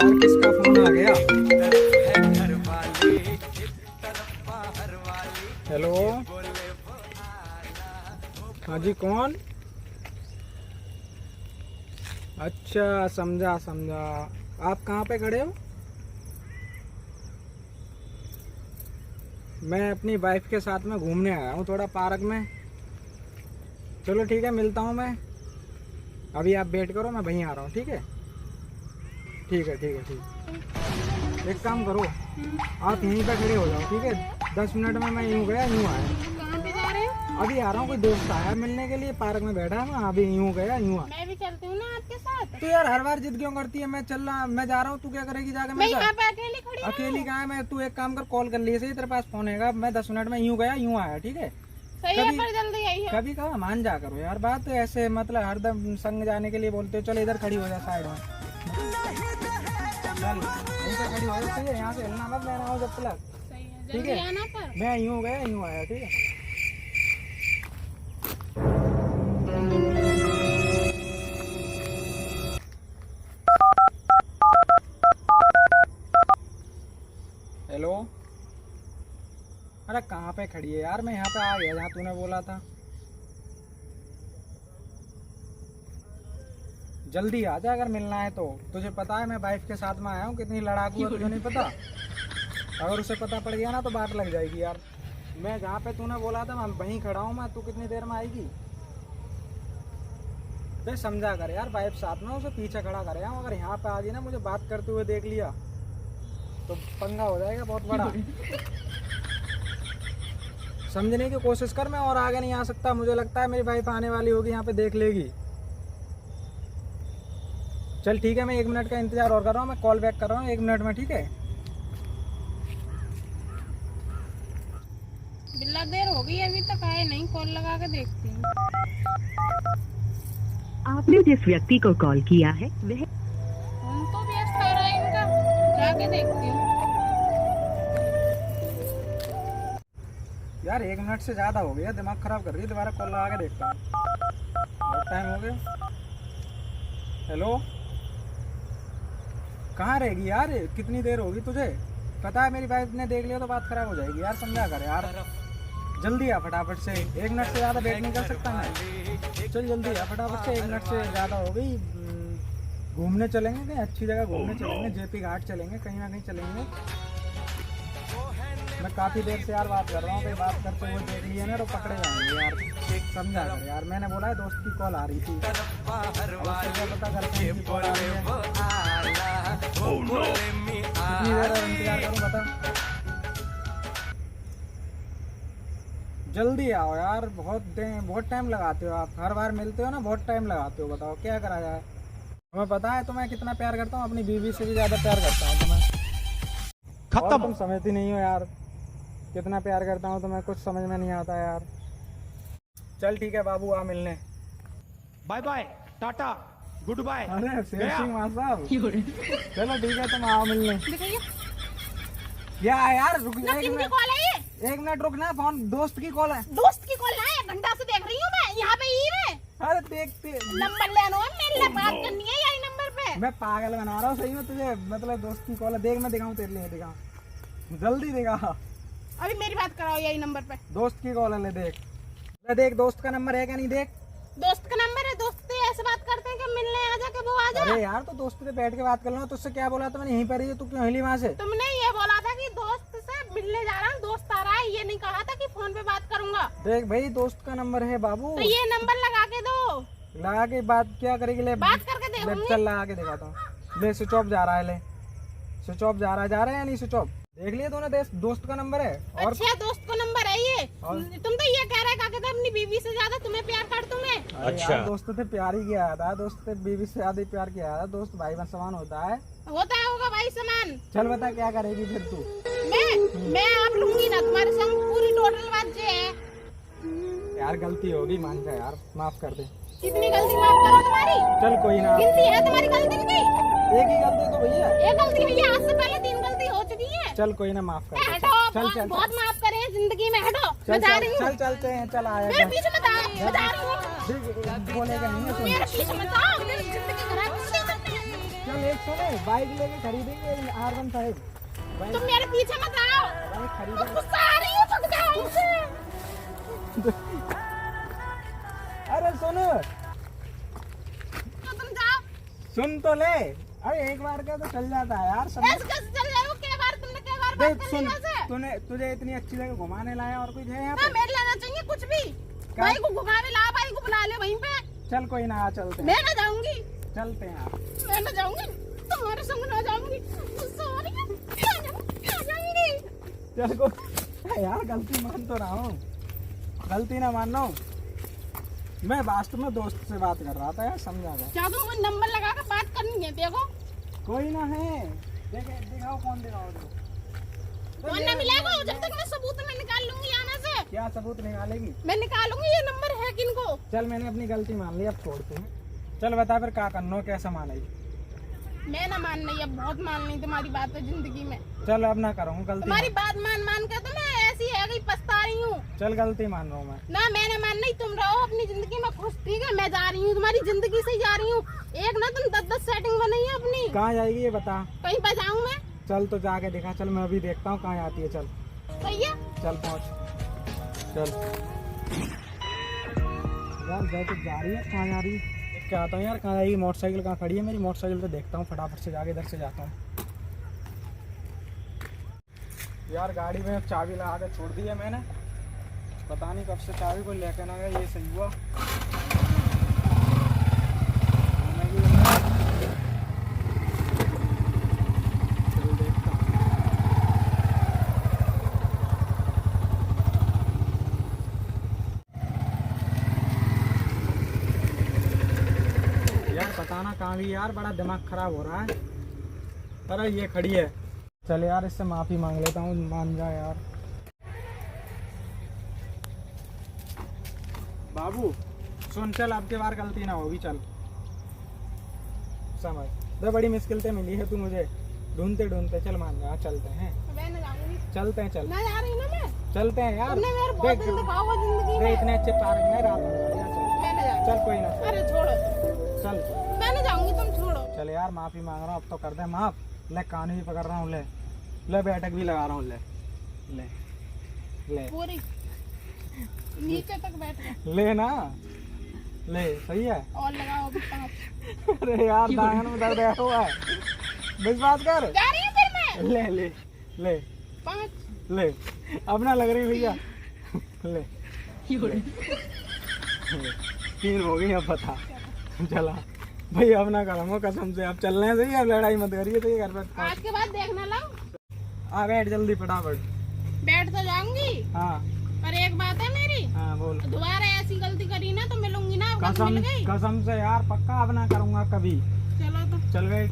यार किसका फोन आ गया। हेलो, हाँ जी कौन? अच्छा समझा समझा। आप कहाँ पे खड़े हो? मैं अपनी वाइफ के साथ में घूमने आया हूँ थोड़ा पार्क में। चलो ठीक है, मिलता हूँ मैं। अभी आप वेट करो, मैं वहीं आ रहा हूँ। ठीक है ठीक है ठीक है ठीक है। एक काम करो, आप यहीं पे खड़े हो जाओ। ठीक है, 10 मिनट में मैं यूँ गया यूँ आया। कहाँ पे जा रहे हो? अभी आ रहा हूँ, कोई दोस्त आया मिलने के लिए, पार्क में बैठा है। मैं अभी यूँ गया यूँ आया। मैं भी चलती हूँ ना आपके साथ। तो यार हर बार जिद क्यों करती है? मैं चल रहा, मैं जा रहा हूँ, तू क्या करेगी जाके मैं मेरे यहाँ साथ? पे अकेली खड़ी हूँ। अकेली कहाँ है? मैं, तू एक काम कर, कॉल कर लिए सही, तेरे पास फोन हैगा। मैं 10 मिनट में यूँ गया यूँ आया। ठीक है, सही है, पर जल्दी आई हो। कभी कहा मान जा करो यार, बात ऐसे मतलब हरदम संग जाने के लिए बोलते हो। चल इधर खड़ी हो जा साइड में, चल यहीं पे खड़ी हो जा। सही है, यहाँ से हिलना मत, मैं ना जब तक। सही है, ठीक जल्दी है, आना पर। मैं यूँ गया यूँ आया। ठीक है, हेलो। अरे कहाँ पे खड़ी है यार? मैं यहाँ पे आ गया जहाँ तूने बोला था। जल्दी आ जा अगर मिलना है तो। तुझे पता है मैं वाइफ के साथ में आया हूँ, कितनी लड़ाकू है, तुझे नहीं पता? अगर उसे पता पड़ गया ना तो बात लग जाएगी यार। मैं जहाँ पे तूने बोला था मैं वहीं खड़ा हूँ। मैं, तू कितनी देर में आएगी? देख समझा कर यार, वाइफ साथ में, उसे पीछे खड़ा कर। अगर यहाँ पे आ गई ना, मुझे बात करते हुए देख लिया तो पंगा हो जाएगा बहुत बड़ा। समझने की कोशिश कर, मैं और आगे नहीं आ सकता। मुझे लगता है मेरी वाइफ आने वाली होगी, यहाँ पे देख लेगी। चल ठीक है, मैं 1 मिनट का इंतजार और कर रहा हूँ। मैं कॉल बैक कर रहा हूँ 1 मिनट में। ठीक है, बिल्ला देर हो गई, अभी तक आए नहीं। कॉल लगा के देखती हूँ। आपने जिस व्यक्ति को कॉल किया है वह फोन तो व्यस्त आ रहा है इनका, जाके देखती हूँ। यार 1 मिनट से ज़्यादा हो गया, दिमाग खराब कर रही है। दोबारा कॉल लगा के देखता हूँ, बहुत टाइम हो गया। हेलो, कहाँ रहेगी यार? कितनी देर होगी? तुझे पता है मेरी वाइफ ने देख लिया तो बात खराब हो जाएगी यार। समझा कर यार, जल्दी आ फटाफट से। 1 मिनट से ज़्यादा वेट नहीं कर सकता मैं। चल जल्दी आ फटाफट से, 1 मिनट से ज़्यादा हो गई। घूमने चलेंगे कहीं अच्छी जगह, घूमने चलेंगे, जेपी घाट चलेंगे, कहीं ना कहीं चलेंगे। मैं काफ़ी देर से यार बात कर रहा हूँ, कहीं बात करते हुए देख लिया ना तो पकड़े जाएंगे यार। समझा कर यार, मैंने बोला है दोस्त की कॉल आ रही थी, पता करते हैं कॉल आ रही है। कितनी देर और इंतजार करूँ बता? जल्दी आओ यार, बहुत टाइम लगाते हो आप। हर बार मिलते हो ना, बहुत टाइम लगाते हो। बताओ क्या करा जाए? तुम्हें पता है तो मैं कितना प्यार करता हूँ, अपनी बीवी से भी ज़्यादा प्यार करता हूँ तुम्हें। खत्म। तुम समझती नहीं हो यार, कितना प्यार करता हूँ तुम्हें, कुछ समझ में नहीं आता यार। चल ठीक है बाबू, आ मिलने। Bye bye, tata, good bye. अरे शेर सिंह मां साहब, चलो ठीक है, तुम आओ मिलने। दिखाइए क्या यार, रुक ना, एक किसकी मिनट, कॉल है ये? 1 मिनट रुकना। फोन दोस्त की कॉल है। दोस्त की कॉल है, घंटा से देख रही हूँ मैं यहाँ पे ही में। अरे देखते, नंबर लेना है, मेरे बात करनी है यही नंबर पे। मैं पागल बना रहा हूँ सही में तुझे, मतलब दोस्त की कॉल है। देख मैं दिखाऊँ तेरे लिए, दिखा जल्दी दिखा। अभी मेरी बात कराओ यही नंबर पे। दोस्त की कॉल है, ले देख, ले देख दोस्त का नंबर है क्या? नहीं देख, दोस्त का नंबर है। दोस्त से ऐसे बात करते हैं कि मिलने आ जा के वो आ जा। अरे यार तो दोस्त से बैठ के बात कर लो। तुझसे क्या बोला था मैंने? यहीं पर ही है, तू क्यों हिली वहाँ से? तुमने ये बोला था कि दोस्त से मिलने जा रहा हूँ, दोस्त आ रहा है, ये नहीं कहा था कि फोन पे बात करूंगा। देख भाई, दोस्त का नंबर है बाबू, तो ये नंबर लगा के दो, लगा के बात क्या करेगी? ले बात करके ले, देखूंगी। चल लगा के दिखाता हूँ। ले स्विच ऑफ जा रहा है, ले स्विच ऑफ जा रहा है या नहीं स्विच ऑफ? देख लिया तूने? दोस्त का नंबर है। और अच्छा, दोस्त का नंबर है ये। और? तुम तो ये कह रहे कहते अपनी बीवी से ज्यादा तुम्हें प्यार करता हूं मैं। अच्छा, दोस्त से प्यार ही किया था, दोस्त से बीवी से ज्यादा प्यार किया था। दोस्त भाई बहन समान होता है। होता होगा भाई समान। चल बता क्या करेगी फिर तू? मैं आप लूंगी ना तुम्हारे संग, पूरी टोटल बात ये है। यार गलती होगी, मान जा यार, माफ कर दे। कितनी गलती माफ करो तुम्हारी? चल कोई ना, गिनती है तुम्हारी गलती की? एक ही गलती तो भैया, एक गलती नहीं है, आज से पहले 3 गलती हो चुकी है। चल कोई ना, माफ कर दे। हटो, चल चल बहुत माफ करे हैं जिंदगी में। हटो, चल बता रही हूँ। चल चलते हैं, चल आया मेरे पीछे मत आओ, बता रही हूँ। बोलेगा नहीं है, सुन। मेरे पीछे मत आओ, मेरी जिंदगी खराब कर दी तुमने। चल एक सुने, बाइक लेके खरीदेंगे R15 बाइक। तुम मेरे पीछे मत आओ, बाइक मैं खरीदेंगे। गुस्सा आ रही हूँ, थक जाओ मुझसे। अरे सुन, तो तुम जाओ। सुन तो ले। अरे एक बार का तो चल जाता है यार सब। ऐसे कैसे चल जाओ? क्या बार बात देख कर सुन, ली वैसे? तुझे इतनी अच्छी जगह घुमाने लाया और कुछ है यहाँ ना पे? मेरे लेना चाहिए कुछ भी। क्या? भाई को घुमाने ला, भाई को बुला ले वहीं पे। चल कोई ना, चलते हैं। मैं ना जाऊंगी, चलते हैं यार। मैं ना जाऊंगी, तुम्हारे संग ना जाऊंगी। गुस्सा आ रही है, आ जाऊंगी। चल को यार, गलती मान तो रहा हूँ, गलती ना मान रहा हूँ। मैं वास्तव में दोस्त से बात कर रहा था यार, समझा गया। क्या तुम मुझे नंबर लगा कर बात करनी है? देखो कोई ना है, दिखाओ कौन दिखाओ तो। कौन ना मिलेगा, जब तक मैं सबूत में निकाल लूंगी यहाँ से। क्या सबूत निकालेगी? मैं निकालूंगी ये नंबर है किनको। चल मैंने अपनी गलती मान ली, अब छोड़ते हैं। चल बता फिर क्या करना हो, कैसा मानेगी? मैं ना मान रही, अब बहुत मान रही तुम्हारी बात है जिंदगी में। चल अब ना करूँगा गलती। तुम्हारी बात मान के तो मैं ऐसी है कि पछता रही हूँ। चल गलती मान रहा हूँ मैं। ना मैंने मान नहीं, तुम रहो अपनी जिंदगी में खुश, ठीक है? मैं जा रही हूँ, तुम्हारी जिंदगी से ही जा रही हूँ। एक ना तुम 10 सेटिंग बनाई है अपनी। कहाँ जाएगी ये बता? कहीं पर जाऊँ मैं? चल तो जाके दिखा, चल मैं अभी देखता हूँ कहाँ आती है। चल सही है। चल पहुँच, चल यार। जैसे जा रही है, कहाँ जा रही है? देख के आता हूँ यार, कहाँ जाएगी? मोटरसाइकिल कहाँ खड़ी है मेरी? मोटरसाइकिल तो देखता हूँ, फटाफट से जाके इधर से जाता हूँ। यार गाड़ी में चाबी लगा के छोड़ दी है मैंने, पता नहीं कब से चाबी को लेकर ना गया। ये सही हुआ। चल देखता हूँ। यार पता ना कहाँ भी यार, बड़ा दिमाग खराब हो रहा है। अरे ये खड़ी है। चल यार इससे माफी मांग लेता हूँ, मान जा यार। बाबू सुन, चल अब के बार गलती ना होगी। चल समझ दे, बड़ी मुश्किल से मिली है तू मुझे, ढूंढते ढूंढते। चल मान जा, चलते हैं। मैं ना जाऊंगी, चलते हैं, चल मैं जा रही हूँ ना। मैं चलते हैं यार। तुमने मेरे बहुत दिन दिखाओ जिंदगी में। इतने अच्छे पार्क में रात में यार, चल। मैं ना जाऊंगी। चल कोई ना, अरे छोड़ो, चल। मैं ना जाऊंगी, तुम छोड़ो। चल यार माफी मांग रहा हूँ, अब तो कर दे माफ। ले कान भी पकड़ रहा हूँ, ले बैठक भी लगा रहा हूँ, ले पूरी नीचे तक बैठ गए। ले ना, ले सही है। और लगाओ अभी 5। अरे यार दांगन में दर्द आया हुआ है, विश्वास कर। जा रही हूँ फिर मैं। ले 5। ले, अब ना लग रही भैया। ले 3 हो गई, अब बता। चला भाई, अब ना करूँगा कसम से, अब चलने से ही। अब लड़ाई मत करिए तो ये घर पर। आज के बाद देखना लाओ। आ बैठ जल्दी फटाफट। बैठ तो जाऊंगी, हाँ पर एक बात है मेरी, हाँ बोल। दोबारा ऐसी गलती करी ना तो मिलूंगी ना। अब मिल गई। कसम से यार, पक्का अब ना करूँगा कभी। चलो तो चल बैठ।